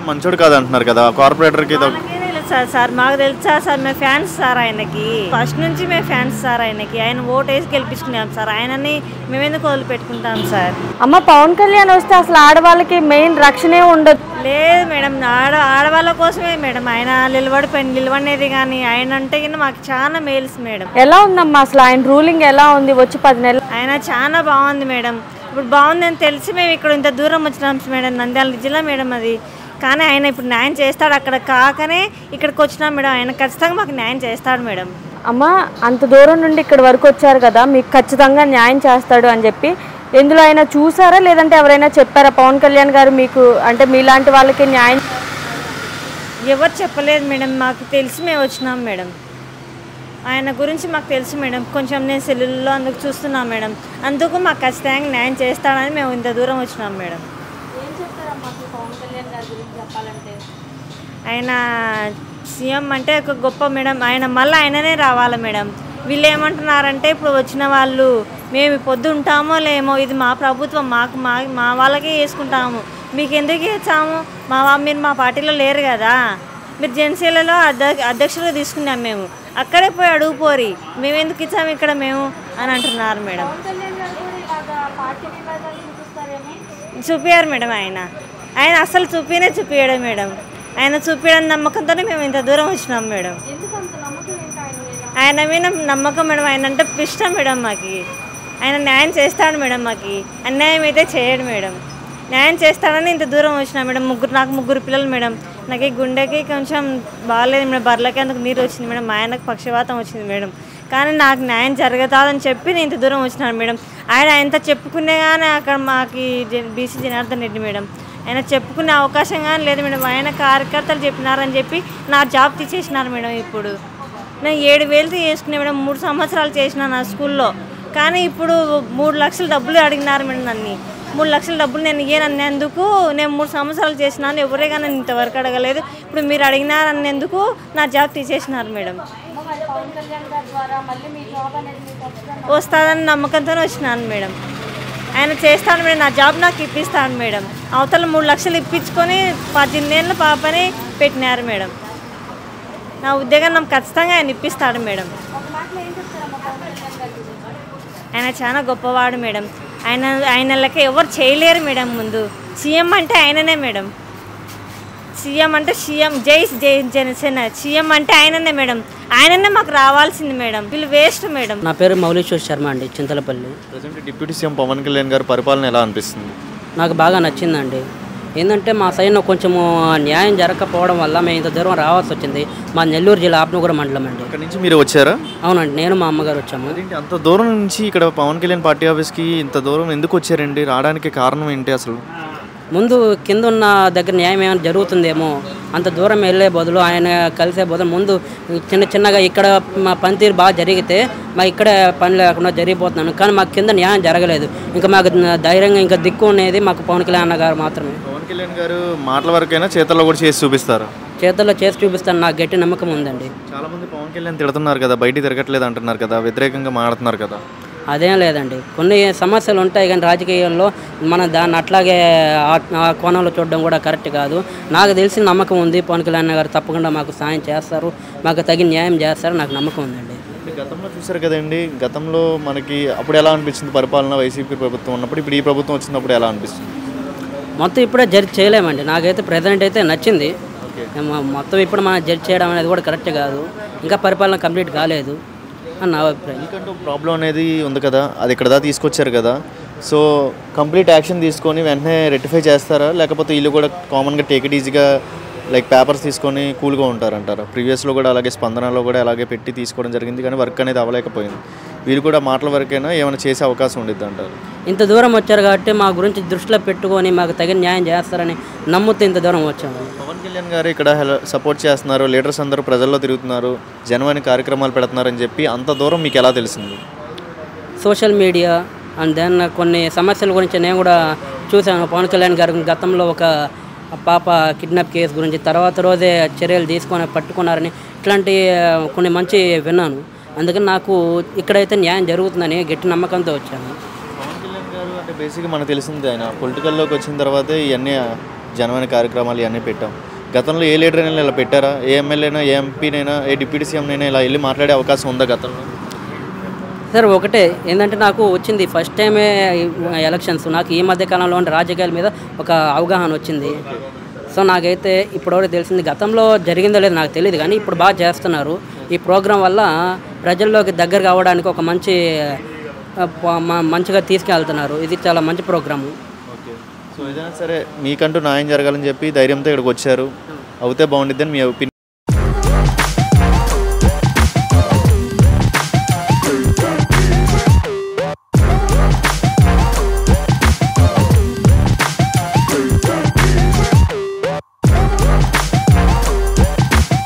మంచోడు కాదంటున్నారు కదా కార్పొరేటర్కి. సార్ మాకు తెలుసా సార్, మేము ఫ్యాన్స్ సార్ ఆయనకి, ఫస్ట్ నుంచి మేము ఫ్యాన్స్ సార్ ఆయనకి. ఆయన ఓటు వేసి గెలిపించుకున్నాం సార్, ఆయనని మేమెందుకు వదిలిపెట్టుకుంటాం సార్. అమ్మ పవన్ కళ్యాణ్ వస్తే అసలు ఆడవాళ్ళకి మెయిన్ రక్షణే ఉండదు. లేదు మేడం, ఆడవాళ్ళ కోసమే మేడం ఆయన నిలబడేది. కానీ ఆయన అంటే మాకు చాలా మేల్స్ మేడం. ఎలా ఉందమ్మా అసలు ఆయన రూలింగ్ ఎలా ఉంది వచ్చి 10 నెలలు? ఆయన చాలా బాగుంది మేడం. ఇప్పుడు బాగుందని తెలిసి మేము ఇక్కడ ఇంత దూరం వచ్చినాం మేడం, నంద్యాల జిల్లా మేడం అది. కానీ ఆయన ఇప్పుడు న్యాయం చేస్తాడు, అక్కడ కాకనే ఇక్కడికి వచ్చినాం మేడం. ఆయన ఖచ్చితంగా మాకు న్యాయం చేస్తాడు మేడం. అమ్మ అంత దూరం నుండి ఇక్కడ వరకు వచ్చారు కదా, మీకు ఖచ్చితంగా న్యాయం చేస్తాడు అని చెప్పి ఎందులో అయినా చూసారా, లేదంటే ఎవరైనా చెప్పారా పవన్ కళ్యాణ్ గారు మీకు, అంటే మీలాంటి వాళ్ళకి న్యాయం? ఎవరు చెప్పలేదు మేడం, మాకు తెలిసి మేము వచ్చినాం మేడం. ఆయన గురించి మాకు తెలుసు మేడం, కొంచెం నేను సెల్లుల్లో అందుకు చూస్తున్నాం మేడం. అందుకు మాకు ఖచ్చితంగా న్యాయం చేస్తాడని మేము ఇంత దూరం వచ్చినాం మేడం. ఆయన సీఎం అంటే ఒక గొప్ప మేడం. ఆయన మళ్ళీ ఆయననే రావాలి మేడం. వీళ్ళు ఏమంటున్నారంటే ఇప్పుడు వచ్చిన వాళ్ళు మేము పొద్దు ఉంటామో లేమో, ఇది మా ప్రభుత్వం, మా వాళ్ళకే వేసుకుంటాము, మీకు ఎందుకు ఇచ్చాము, మీరు మా పార్టీలో లేరు కదా, మీరు జనసేనలో అధ్యక్షులుగా తీసుకున్నాం, మేము అక్కడే పోయి అడుగుపోరి, మేము ఎందుకు ఇచ్చాము ఇక్కడ మేము అని అంటున్నారు మేడం. చూపించారు మేడం, ఆయన అసలు చూపించడం మేడం. ఆయన చూపించడం నమ్మకంతోనే మేము ఇంత దూరం వచ్చినాం మేడం. ఆయన మీద నమ్మకం మేడం, ఆయన అంటే ఇష్టం మేడం మాకు. ఆయన న్యాయం చేస్తాడు మేడం, మాకు అన్యాయం అయితే చేయడు మేడం. న్యాయం చేస్తాడని ఇంత దూరం వచ్చినా మేడం. నాకు ముగ్గురు పిల్లలు మేడం. నాకు ఈ గుండెకి కొంచెం బాగాలేదు మేడం, బర్రెలకి అందుకు నీరు వచ్చింది మేడం, మా ఆయనకు పక్షవాతం వచ్చింది మేడం. కానీ నాకు న్యాయం జరుగుతుందని చెప్పి నేను ఇంత దూరం వచ్చినాను మేడం. ఆయన ఎంత చెప్పుకునే కానీ అక్కడ మాకు బీసీ జనార్దన్ రెడ్డి మేడం, ఆయన చెప్పుకునే అవకాశం కానీ లేదు మేడం. ఆయన కార్యకర్తలు చెప్పినారని చెప్పి నా జాబ్ తీసేసినారు మేడం. ఇప్పుడు నేను 7,000 చేసుకునే మేడం, 3 సంవత్సరాలు చేసిన నా స్కూల్లో. కానీ ఇప్పుడు 3 లక్షల డబ్బులు అడిగినారు మేడం నన్ను. 3 లక్షల డబ్బులు నేను ఇయ్యనన్నందుకు నేను 3 సంవత్సరాలు చేసినాను, ఎవరే కానీ నేను ఇంతవరకు అడగలేదు. ఇప్పుడు మీరు అడిగినారన్నందుకు నా జాబ్ తీసేసినారు మేడం. వస్తుందని నమ్మకంతో వచ్చినాను మేడం. ఆయన చేస్తాను మేడం, నా జాబ్ నాకు ఇప్పిస్తాను మేడం. అవతల 3 లక్షలు ఇప్పించుకొని 18 ఏళ్ళ పాపని పెట్టినారు మేడం. నా ఉద్యోగం నాకు ఖచ్చితంగా ఆయన ఇప్పిస్తాడు మేడం. ఆయన చాలా గొప్పవాడు మేడం. ఆయన లెక్క ఎవరు చేయలేరు మేడం. ముందు సీఎం అంటే ఆయననే మేడం. సీఎం అంటే జై జనసేన సీఎం అంటే ఆయననే మేడం. ఆయననే మాకు రావాల్సింది మేడం. వీళ్ళు వేస్ట్ మేడం. నా పేరు మౌలీశ్వర్ శర్మ అండి, Chintalapalli. Present deputy CM Pawan Kalyan గారి పరిపాలన ఎలా అనిపిస్తుంది? నాకు బాగా నచ్చిందండి. ఏంటంటే మా సైడ్లో కొంచెము న్యాయం జరగకపోవడం వల్ల మేము ఇంత దూరం రావాల్సి వచ్చింది. మా నెల్లూరు జిల్లా ఆప్నగూడ మండలం అండి. ఇక్కడ నుంచి మీరు వచ్చారా? అవునండి, నేను మా అమ్మగారు వచ్చాము. అంత దూరం నుంచి ఇక్కడ పవన్ కళ్యాణ్ పార్టీ ఆఫీస్కి ఇంత దూరం ఎందుకు వచ్చారండి? రావడానికి కారణం ఏంటి అసలు? ముందు కింద ఉన్న దగ్గర న్యాయం ఏమైనా జరుగుతుందేమో, అంత దూరం వెళ్ళే బదులు ఆయన కలిసే బదులు ముందు చిన్నగా ఇక్కడ మా పనితీరు బాగా జరిగితే మా ఇక్కడ పని లేకుండా జరిగిపోతున్నాను. కానీ మాకు కింద న్యాయం జరగలేదు. ఇంకా మాకు ధైర్యంగా ఇంకా దిక్కు ఉండేది మాకు పవన్ కళ్యాణ్ గారు మాత్రమే. పవన్ కళ్యాణ్ గారు మాటల వరకైనా చేతల్లో కూడా చేసి చూపిస్తారు? చేతల్లో చేసి చూపిస్తాను, నాకు గట్టి నమ్మకం ఉందండి. చాలామంది పవన్ కళ్యాణ్ తిడుతున్నారు కదా, బయట తిరగట్లేదు అంటున్నారు కదా, వ్యతిరేకంగా మాట్లాడుతున్నారు కదా. అదేం లేదండి, కొన్ని సమస్యలు ఉంటాయి కానీ రాజకీయాల్లో మనం దాన్ని అట్లాగే ఆ కోణంలో చూడడం కూడా కరెక్ట్ కాదు. నాకు తెలిసిన నమ్మకం ఉంది, పవన్ కళ్యాణ్ గారు తప్పకుండా మాకు సాయం చేస్తారు, మాకు తగిన న్యాయం చేస్తారు, నాకు నమ్మకం ఉందండి. గతంలో చూసారు కదండి, గతంలో మనకి అప్పుడు ఎలా అనిపించింది పరిపాలన? వైసీపీ ప్రభుత్వం ఉన్నప్పుడు, ఇప్పుడు ఈ ప్రభుత్వం వచ్చినప్పుడు ఎలా అనిపిస్తుంది? మొత్తం ఇప్పుడే జడ్జ్ చేయలేమండి. నాకైతే ప్రజెంట్ అయితే నచ్చింది. మొత్తం ఇప్పుడు మనం జడ్జ్ చేయడం అనేది కూడా కరెక్ట్ కాదు, ఇంకా పరిపాలన కంప్లీట్ కాలేదు అని నా అభిప్రాయం. ఎందుకంటే ప్రాబ్లం అనేది ఉంది కదా, అది ఇక్కడ దాకా తీసుకొచ్చారు కదా, సో కంప్లీట్ యాక్షన్ తీసుకొని వెంటనే రెక్టిఫై చేస్తారా, లేకపోతే వీళ్ళు కూడా కామన్గా టేక్ ఇట్ ఈజీగా లైక్ పేపర్స్ తీసుకొని కూల్గా ఉంటారంటారా? ప్రీవియస్లో కూడా అలాగే స్పందనలో కూడా అలాగే పెట్టి తీసుకోవడం జరిగింది, కానీ వర్క్ అనేది అవ్వలేకపోయింది. వీరు కూడా మాటల వరకైనా ఏమైనా చేసే అవకాశం ఉండిద్ది అంటారు? ఇంత దూరం వచ్చారు కాబట్టి మా గురించి దృష్టిలో పెట్టుకొని మాకు తగిన న్యాయం చేస్తారని నమ్ముతూ ఇంత దూరం వచ్చాము. పవన్ కళ్యాణ్ గారు ఇక్కడ సపోర్ట్ చేస్తున్నారు, లీడర్స్ అందరూ ప్రజల్లో తిరుగుతున్నారు, జనవాణి కార్యక్రమాలు పెడుతున్నారని చెప్పి అంత దూరం మీకు ఎలా తెలిసింది? సోషల్ మీడియా అండ్ దెన్ కొన్ని సమస్యల గురించి నేను కూడా చూశాను. పవన్ కళ్యాణ్ గారు గతంలో ఒక పాప కిడ్నాప్ కేసు గురించి తర్వాత రోజే చర్యలు తీసుకొని పట్టుకున్నారని ఇట్లాంటి కొన్ని మంచి విన్నాను. అందుకని నాకు ఇక్కడైతే న్యాయం జరుగుతుందని గట్టి నమ్మకంతో వచ్చాను. పవన్ కళ్యాణ్ గారు అంటే బేసిక్గా మనకు తెలిసింది, ఆయన పొలిటికల్లోకి వచ్చిన తర్వాతే ఇవన్నీ జనమైన కార్యక్రమాలు ఇవన్నీ పెట్టాం. గతంలో ఏ లీడర్ అయినా ఇలా పెట్టారా? ఏ ఎమ్మెల్యేనా, ఏ ఎంపీనైనా, ఏ డిప్యూటీ సీఎంనైనా ఇలా వెళ్ళి మాట్లాడే అవకాశం ఉందా గతంలో? సార్ ఒకటే ఏంటంటే నాకు వచ్చింది ఫస్ట్ టైమే ఎలక్షన్స్. నాకు ఈ మధ్య కాలంలో ఉండే రాజకీయాల మీద ఒక అవగాహన వచ్చింది. సో నాకైతే ఇప్పటివరకు తెలిసింది, గతంలో జరిగిందో లేదో నాకు తెలియదు, కానీ ఇప్పుడు బాగా చేస్తున్నారు. ఈ ప్రోగ్రాం వల్ల ప్రజల్లోకి దగ్గర కావడానికి ఒక మంచిగా తీసుకెళ్తున్నారు. ఇది చాలా మంచి ప్రోగ్రాము. ఓకే. సో ఏదైనా సరే మీకంటూ న్యాయం జరగాలని చెప్పి ధైర్యంతో ఇక్కడికి వచ్చారు. అవుతే బాగుండిద్దని మీ ఒపీనియన్?